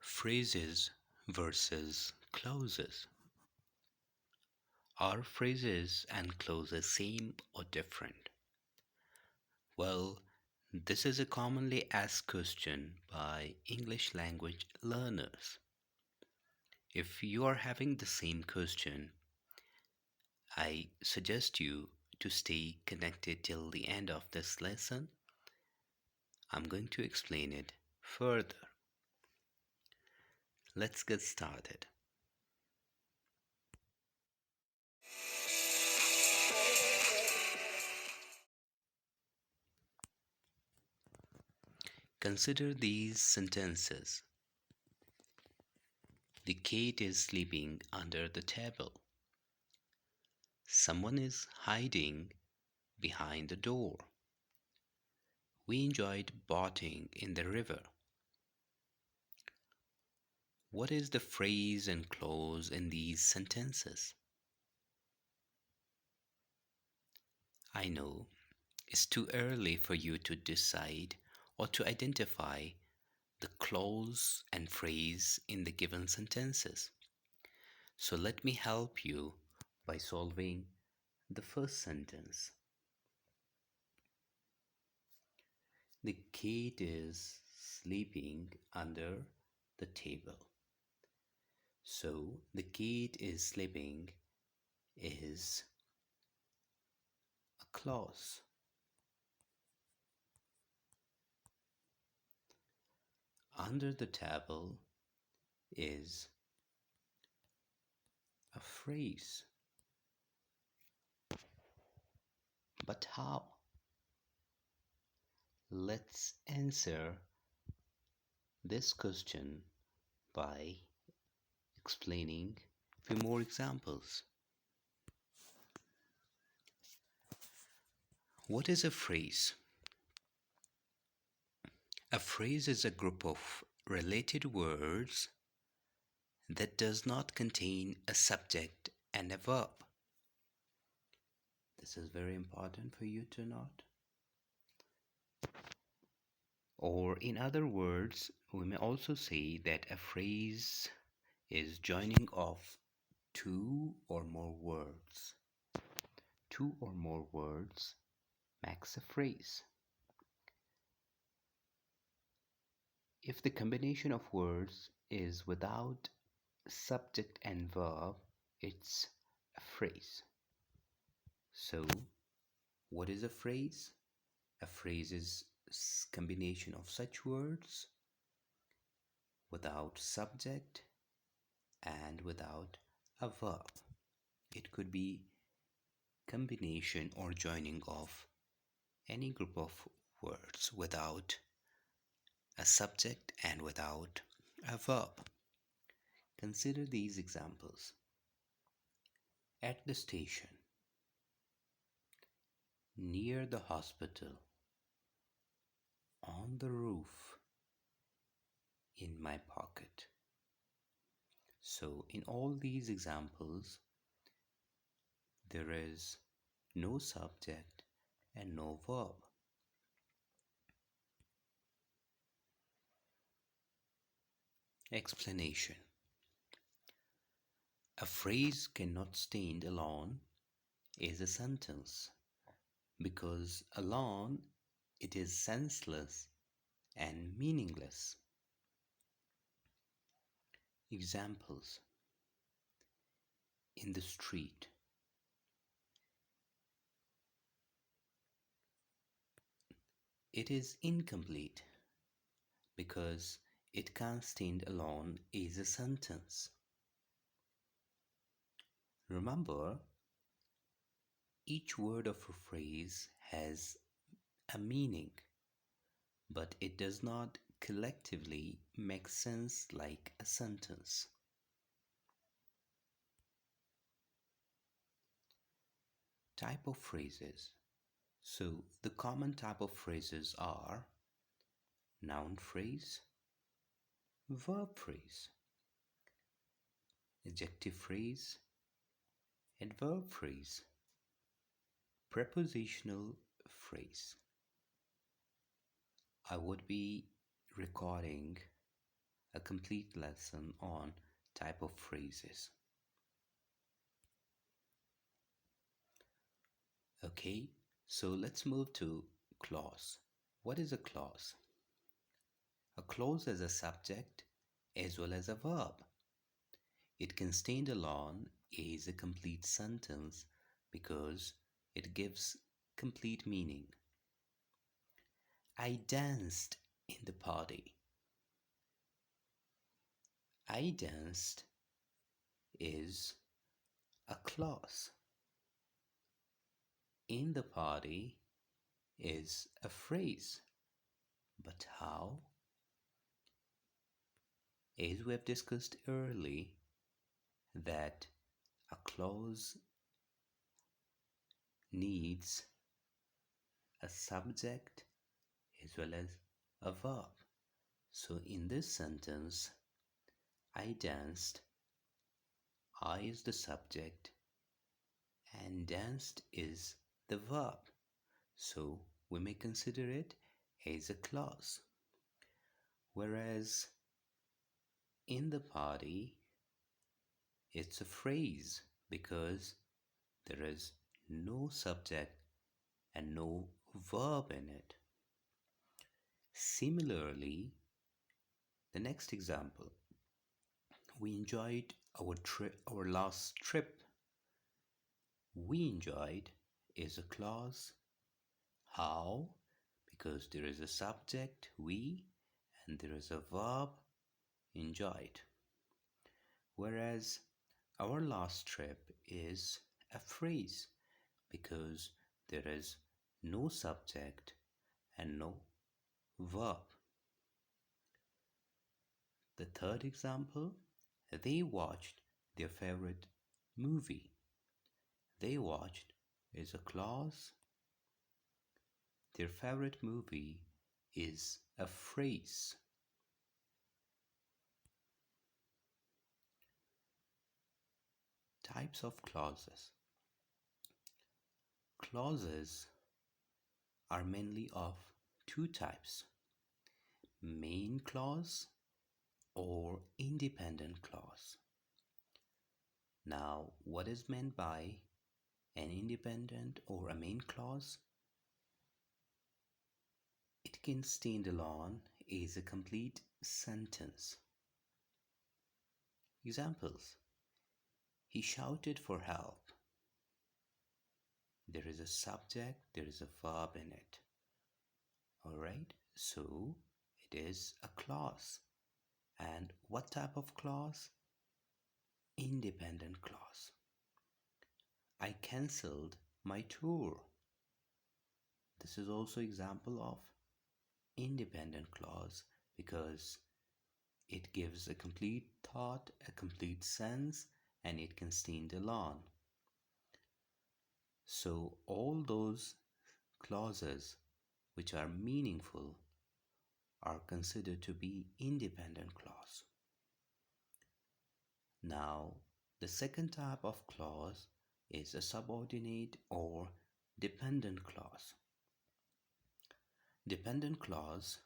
Phrases versus clauses. Are phrases and clauses same or different? Well, this is a commonly asked question by English language learners. If you are having the same question, I suggest you to stay connected till the end of this lesson. I'm going to explain it further. Let's get started. Consider these sentences. The cat is sleeping under the table. Someone is hiding behind the door. We enjoyed boating in the river. What is the phrase and clause in these sentences? I know it's too early for you to decide or to identify the clause and phrase in the given sentences. So let me help you by solving the first sentence. The cat is sleeping under the table. So the cat is sleeping is a clause. Under the table is a phrase. But how? Let's answer this question by explaining a few more examples. What is a phrase? A phrase is a group of related words that does not contain a subject and a verb. This is very important for you to note. Or, in other words, we may also say that a phrase is joining of two or more words. Two or more words makes a phrase. If the combination of words is without subject and verb, it's a phrase. So, what is a phrase? A phrase is combination of such words without subject and without a verb. It could be combination or joining of any group of words without a subject and without a verb. Consider these examples. At the station, near the hospital, on the roof, in my pocket. So, in all these examples, there is no subject and no verb. Explanation. A phrase cannot stand alone is a sentence because alone it is senseless and meaningless. Examples. In the street. It is incomplete because it can't stand alone is a sentence. Remember, each word of a phrase has a meaning, but it does not collectively make sense like a sentence. Type of phrases. So, the common type of phrases are noun phrase, verb phrase, adjective phrase, adverb phrase, prepositional phrase. I would be recording a complete lesson on type of phrases. Okay, so let's move to clause. What is a clause? A clause is a subject as well as a verb. It can stand alone as a complete sentence because it gives complete meaning. I danced in the party. I danced is a clause. In the party is a phrase. But how? As we have discussed early, that a clause needs a subject as well as a verb. So in this sentence, I danced, I is the subject and danced is the verb. So we may consider it as a clause. Whereas in the party, it's a phrase because there is no subject and no verb in it. Similarly, the next example, we enjoyed our last trip. We enjoyed is a clause. How? Because there is a subject, we, and there is a verb, enjoyed. Whereas our last trip is a phrase because there is no subject and no verb. The third example, they watched their favorite movie. They watched is a clause. Their favorite movie is a phrase. Types of clauses. Clauses are mainly of two types, main clause or independent clause. Now, what is meant by an independent or a main clause? It can stand alone as a complete sentence. Examples: he shouted for help. There is a subject, there is a verb in it. Alright, so it is a clause. And what type of clause? Independent clause. I cancelled my tour. This is also example of independent clause because it gives a complete thought, a complete sense, and it can stand alone. So all those clauses which are meaningful are considered to be independent clause. Now, the second type of clause is a subordinate or dependent clause. Dependent clause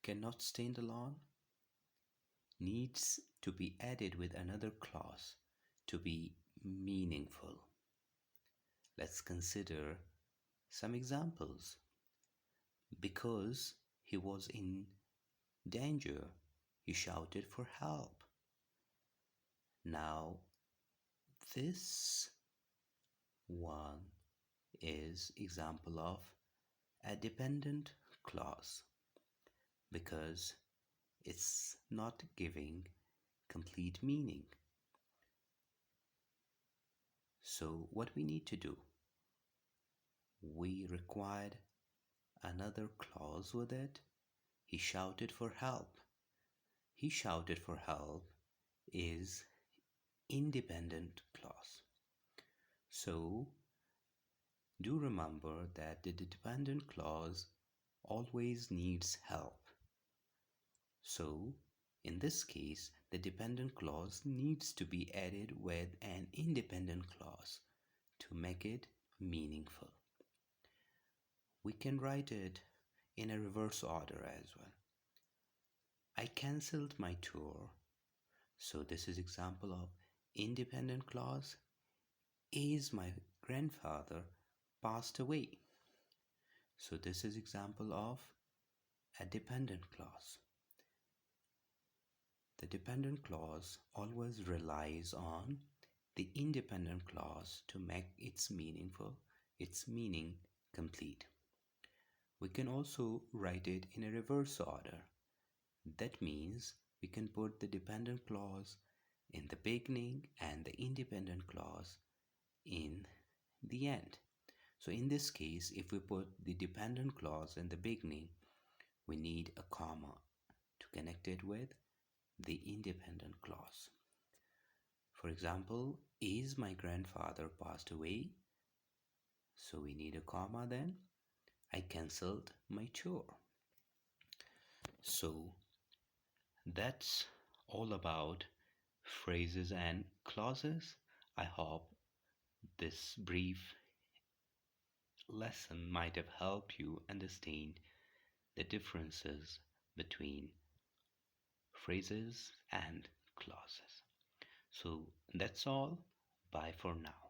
cannot stand alone, needs to be added with another clause to be meaningful. Let's consider some examples. Because he was in danger, he shouted for help. Now, this one is example of a dependent clause because it's not giving complete meaning. So what we need to do, we required another clause with it. He shouted for help. He shouted for help is independent clause. So do remember that the dependent clause always needs help. So in this case, the dependent clause needs to be added with an independent clause to make it meaningful. We can write it in a reverse order as well. I cancelled my tour. So this is example of independent clause. Is my grandfather passed away. So this is example of a dependent clause. The dependent clause always relies on the independent clause to make its meaning complete. We can also write it in a reverse order. That means we can put the dependent clause in the beginning and the independent clause in the end. So in this case, if we put the dependent clause in the beginning, we need a comma to connect it with the independent clause. For example, is my grandfather passed away? So we need a comma then. I cancelled my tour. So that's all about phrases and clauses. I hope this brief lesson might have helped you understand the differences between phrases and clauses. So that's all. Bye for now.